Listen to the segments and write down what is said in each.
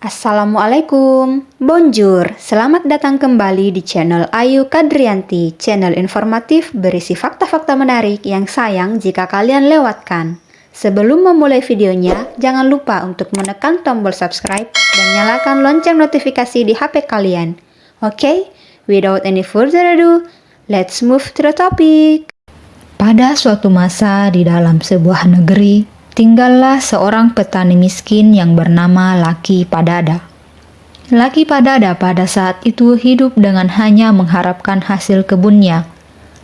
Assalamualaikum, bonjour, selamat datang kembali di channel Ayu Kadrianti, channel informatif berisi fakta-fakta menarik yang sayang jika kalian lewatkan. Sebelum memulai videonya, jangan lupa untuk menekan tombol subscribe dan nyalakan lonceng notifikasi di HP kalian. Oke, without any further ado, let's move to the topic. Pada suatu masa di dalam sebuah negeri, tinggallah seorang petani miskin yang bernama Laki Padada. Laki Padada pada saat itu hidup dengan hanya mengharapkan hasil kebunnya.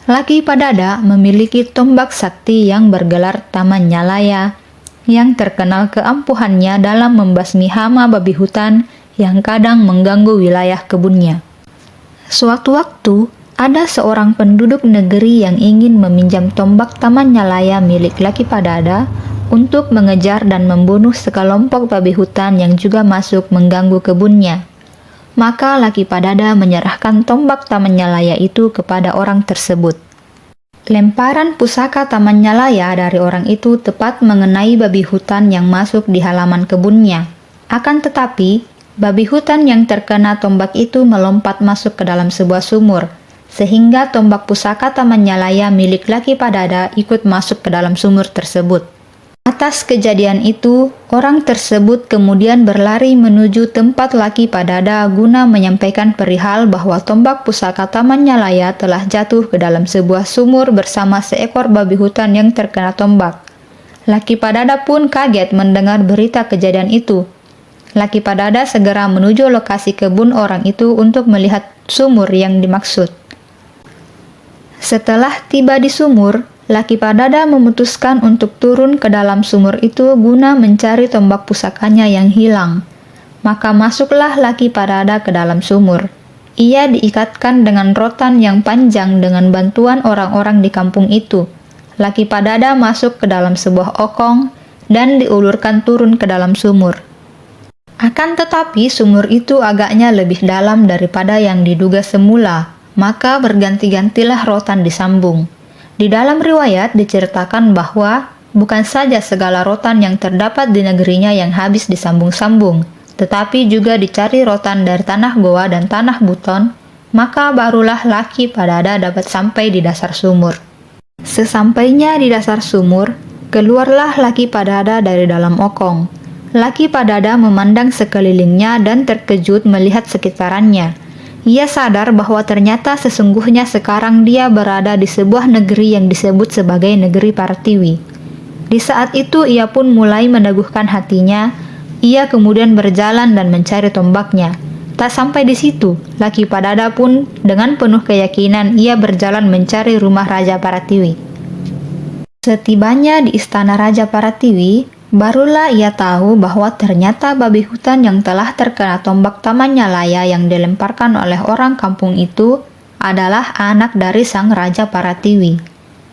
Laki Padada memiliki tombak sakti yang bergelar Taman Nyalaya, yang terkenal keampuhannya dalam membasmi hama babi hutan yang kadang mengganggu wilayah kebunnya. Suatu waktu, ada seorang penduduk negeri yang ingin meminjam tombak Taman Nyalaya milik Laki Padada untuk mengejar dan membunuh sekelompok babi hutan yang juga masuk mengganggu kebunnya. Maka Laki Padada menyerahkan tombak Taman Nyalaya itu kepada orang tersebut. Lemparan pusaka Taman Nyalaya dari orang itu tepat mengenai babi hutan yang masuk di halaman kebunnya. Akan tetapi, babi hutan yang terkena tombak itu melompat masuk ke dalam sebuah sumur, sehingga tombak pusaka Taman Nyalaya milik Laki Padada ikut masuk ke dalam sumur tersebut. Atas kejadian itu, orang tersebut kemudian berlari menuju tempat Laki Padada guna menyampaikan perihal bahwa tombak pusaka Taman Nyalaya telah jatuh ke dalam sebuah sumur bersama seekor babi hutan yang terkena tombak. Laki Padada pun kaget mendengar berita kejadian itu. Laki Padada segera menuju lokasi kebun orang itu untuk melihat sumur yang dimaksud. Setelah tiba di sumur, Laki Padada memutuskan untuk turun ke dalam sumur itu guna mencari tombak pusakanya yang hilang. Maka masuklah Laki Padada ke dalam sumur. Ia diikatkan dengan rotan yang panjang dengan bantuan orang-orang di kampung itu. Laki Padada masuk ke dalam sebuah okong dan diulurkan turun ke dalam sumur. Akan tetapi sumur itu agaknya lebih dalam daripada yang diduga semula, maka berganti-gantilah rotan disambung. Di dalam riwayat diceritakan bahwa bukan saja segala rotan yang terdapat di negerinya yang habis disambung-sambung, tetapi juga dicari rotan dari tanah goa dan tanah buton, maka barulah Laki Padada dapat sampai di dasar sumur. Sesampainya di dasar sumur, keluarlah Laki Padada dari dalam okong. Laki Padada memandang sekelilingnya dan terkejut melihat sekitarannya. Ia sadar bahwa ternyata sesungguhnya sekarang dia berada di sebuah negeri yang disebut sebagai negeri Partiwi. Di saat itu ia pun mulai meneguhkan hatinya. Ia kemudian berjalan dan mencari tombaknya. Tak sampai di situ, Laki Padada pun dengan penuh keyakinan ia berjalan mencari rumah Raja Paratiwi. Setibanya di istana Raja Paratiwi, barulah ia tahu bahwa ternyata babi hutan yang telah terkena tombak Taman Nyalaya yang dilemparkan oleh orang kampung itu adalah anak dari sang Raja Paratiwi.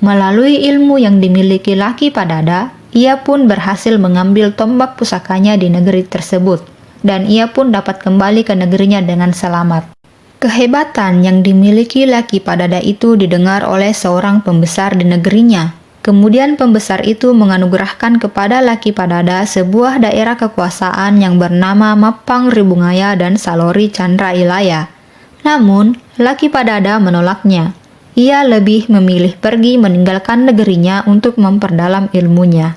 Melalui ilmu yang dimiliki Laki Padada, ia pun berhasil mengambil tombak pusakanya di negeri tersebut, dan ia pun dapat kembali ke negerinya dengan selamat. Kehebatan yang dimiliki Laki Padada itu didengar oleh seorang pembesar di negerinya. Kemudian pembesar itu menganugerahkan kepada Laki Padada sebuah daerah kekuasaan yang bernama Mapang Ribungaya dan Salori Chandra Ilaya. Namun, Laki Padada menolaknya. Ia lebih memilih pergi meninggalkan negerinya untuk memperdalam ilmunya.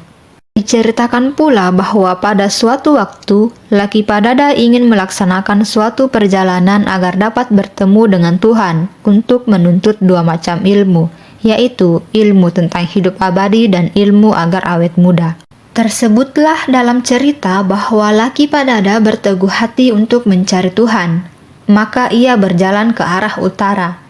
Diceritakan pula bahwa pada suatu waktu, Laki Padada ingin melaksanakan suatu perjalanan agar dapat bertemu dengan Tuhan untuk menuntut dua macam ilmu, yaitu ilmu tentang hidup abadi dan ilmu agar awet muda. Tersebutlah dalam cerita bahwa Laki Padada berteguh hati untuk mencari Tuhan. Maka ia berjalan ke arah utara.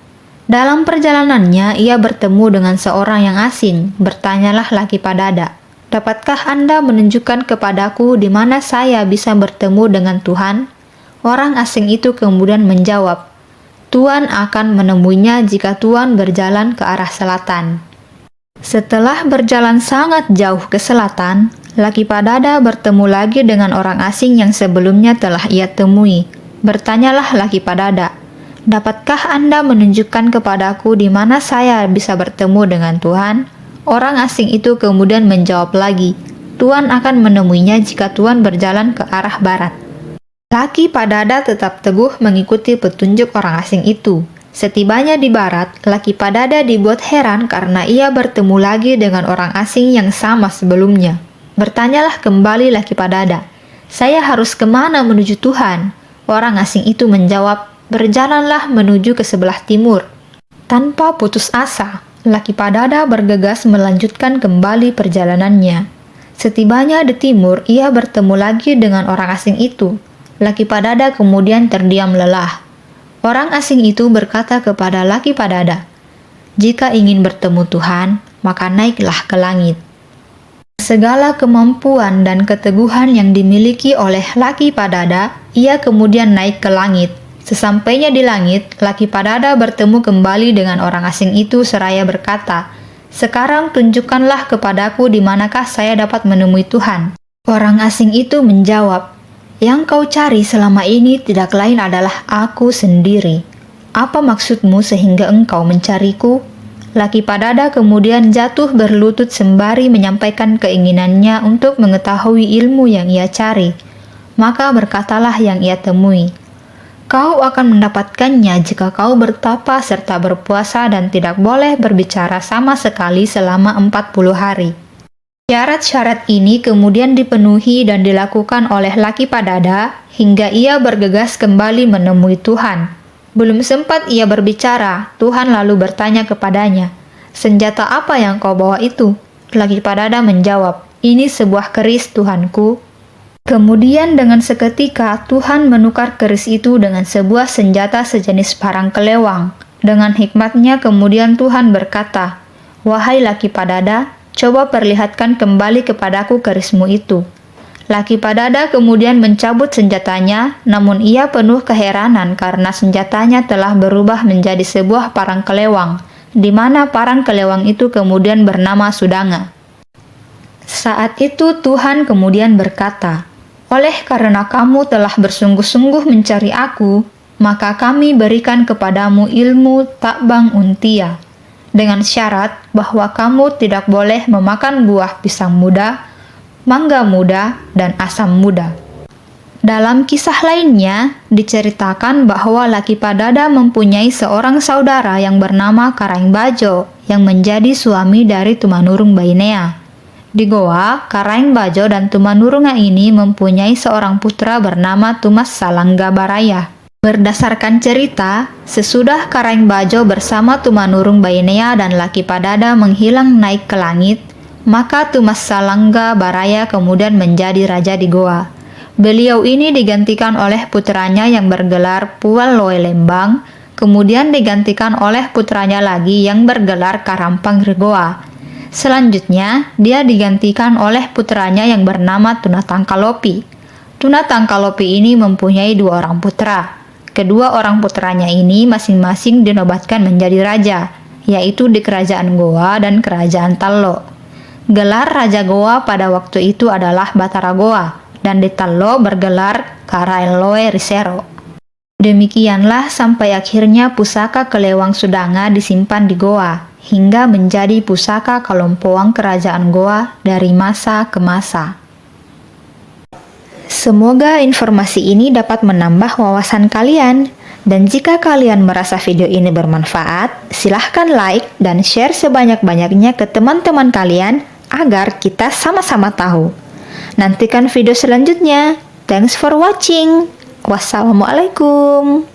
Dalam perjalanannya, ia bertemu dengan seorang yang asing. Bertanyalah Laki Padada, "Dapatkah Anda menunjukkan kepadaku di mana saya bisa bertemu dengan Tuhan?" Orang asing itu kemudian menjawab, "Tuan akan menemuinya jika Tuan berjalan ke arah selatan." Setelah berjalan sangat jauh ke selatan, Laki Padada bertemu lagi dengan orang asing yang sebelumnya telah ia temui. Bertanyalah Laki Padada, "Dapatkah Anda menunjukkan kepadaku di mana saya bisa bertemu dengan Tuhan?" Orang asing itu kemudian menjawab lagi, "Tuan akan menemuinya jika Tuan berjalan ke arah barat." Laki Padada tetap teguh mengikuti petunjuk orang asing itu. Setibanya di barat, laki Padada dibuat heran karena ia bertemu lagi dengan orang asing yang sama sebelumnya. Bertanyalah kembali laki Padada, "Saya harus kemana menuju Tuhan?" Orang asing itu menjawab, "Berjalanlah menuju ke sebelah timur." Tanpa putus asa, laki Padada bergegas melanjutkan kembali perjalanannya. Setibanya di timur, ia bertemu lagi dengan orang asing itu. Laki Padada kemudian terdiam lelah. Orang asing itu berkata kepada laki Padada, "Jika ingin bertemu Tuhan, maka naiklah ke langit." Segala kemampuan dan keteguhan yang dimiliki oleh laki Padada, ia kemudian naik ke langit. Sesampainya di langit, laki Padada bertemu kembali dengan orang asing itu seraya berkata, "Sekarang tunjukkanlah kepadaku di manakah saya dapat menemui Tuhan." Orang asing itu menjawab, "Yang kau cari selama ini tidak lain adalah aku sendiri. Apa maksudmu sehingga engkau mencariku?" Laki Padada kemudian jatuh berlutut sembari menyampaikan keinginannya untuk mengetahui ilmu yang ia cari. Maka berkatalah yang ia temui, "Kau akan mendapatkannya jika kau bertapa serta berpuasa dan tidak boleh berbicara sama sekali selama 40 hari. Syarat-syarat ini kemudian dipenuhi dan dilakukan oleh laki Padada hingga ia bergegas kembali menemui Tuhan. Belum sempat ia berbicara, Tuhan lalu bertanya kepadanya, "Senjata apa yang kau bawa itu?" Laki Padada menjawab, "Ini sebuah keris, Tuhanku." Kemudian dengan seketika Tuhan menukar keris itu dengan sebuah senjata sejenis parang kelewang. Dengan hikmatnya kemudian Tuhan berkata, "Wahai laki Padada, coba perlihatkan kembali kepadaku kerismu itu." Laki Padada kemudian mencabut senjatanya, namun ia penuh keheranan karena senjatanya telah berubah menjadi sebuah parang kelewang, di mana parang kelewang itu kemudian bernama Sudanga. Saat itu Tuhan kemudian berkata, "Oleh karena kamu telah bersungguh-sungguh mencari aku, maka kami berikan kepadamu ilmu takbang untia, dengan syarat bahwa kamu tidak boleh memakan buah pisang muda, mangga muda, dan asam muda." Dalam kisah lainnya, diceritakan bahwa laki Padada mempunyai seorang saudara yang bernama Karaeng Bajo, yang menjadi suami dari Tumanurung Bainea. Di Goa, Karaeng Bajo dan Tumanurunga ini mempunyai seorang putra bernama Tumas Salangga Baraya. Berdasarkan cerita, sesudah Karaeng Bajo bersama Tumanurung Bainea dan laki Padada menghilang naik ke langit, maka Tumas Salangga Baraya kemudian menjadi raja di Goa. Beliau ini digantikan oleh putranya yang bergelar Pual Loe Lembang, kemudian digantikan oleh putranya lagi yang bergelar Karampang Goa. Selanjutnya, dia digantikan oleh putranya yang bernama Tuna Tangkalopi. Tuna Tangkalopi ini mempunyai 2 orang putra. Kedua orang putranya ini masing-masing dinobatkan menjadi raja, yaitu di Kerajaan Goa dan Kerajaan Tallo. Gelar Raja Goa pada waktu itu adalah Batara Goa, dan di Tallo bergelar Karaeloe Risero. Demikianlah sampai akhirnya pusaka kelewang Sudanga disimpan di Goa, hingga menjadi pusaka Kalompoang Kerajaan Goa dari masa ke masa. Semoga informasi ini dapat menambah wawasan kalian. Dan jika kalian merasa video ini bermanfaat, silahkan like dan share sebanyak-banyaknya ke teman-teman kalian agar kita sama-sama tahu. Nantikan video selanjutnya. Thanks for watching. Wassalamualaikum.